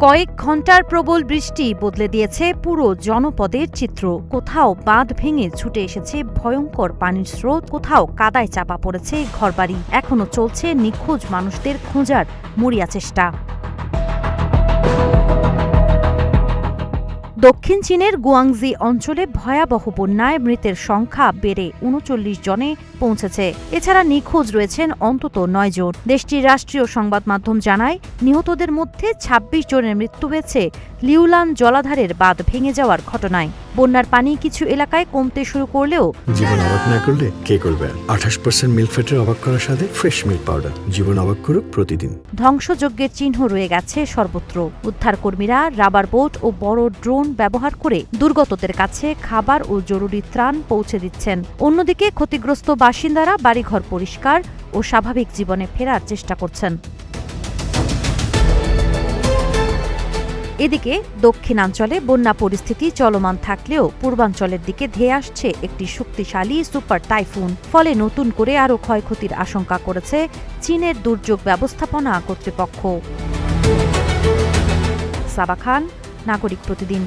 কয়েক ঘণ্টার প্রবল বৃষ্টি বদলে দিয়েছে পুরো জনপদের চিত্র। কোথাও বাঁধ ভেঙে ছুটে এসেছে ভয়ঙ্কর পানির স্রোত, কোথাও কাদায় চাপা পড়েছে ঘরবাড়ি। এখনো চলছে নিখোঁজ মানুষদের খোঁজার মরিয়া চেষ্টা। দক্ষিণ চীনের গুয়াংজি অঞ্চলে ভয়াবহ বন্যায় মৃতের সংখ্যা বেড়ে ৩৯ জনে পৌঁছেছে। এছাড়া নিখোঁজ রয়েছেন অন্তত ৯ জন। দেশটির রাষ্ট্রীয় সংবাদ মাধ্যম জানায়, নিহতদের মধ্যে ২৬ জনের মৃত্যু হয়েছে লিউলান জলাধারের বাঁধ ভেঙে যাওয়ার ঘটনায়। বন্যার পানি কিছু এলাকায় কমতে শুরু করলেও জীবন অবাক না করলে কে করবে? ২৮% মিল্ক ফ্যাটের অবাক করার সাথে ফ্রেশ মিল্ক পাউডার। জীবন অবাক করুক প্রতিদিন। ধ্বংসযজ্ঞের চিহ্ন রয়ে গেছে সর্বত্র। উদ্ধারকর্মীরা রাবার বোট ও বড় ড্রোন ব্যবহার করে দুর্গতদের কাছে খাবার ও জরুরি ত্রাণ পৌঁছে দিচ্ছেন। অন্যদিকে ক্ষতিগ্রস্ত বাসিন্দারা বাড়িঘর পরিষ্কার ও স্বাভাবিক জীবনে ফেরার চেষ্টা করছেন। এদিকে দক্ষিণাঞ্চলে বন্যা পরিস্থিতি চলমান থাকলেও পূর্বাঞ্চলের দিকে ধেয়ে আসছে একটি শক্তিশালী সুপার টাইফুন। ফলে নতুন করে আরও ক্ষয়ক্ষতির আশঙ্কা করেছে চীনের দুর্যোগ ব্যবস্থাপনা কর্তৃপক্ষ। সাবা খান, নাগরিক প্রতিদিন।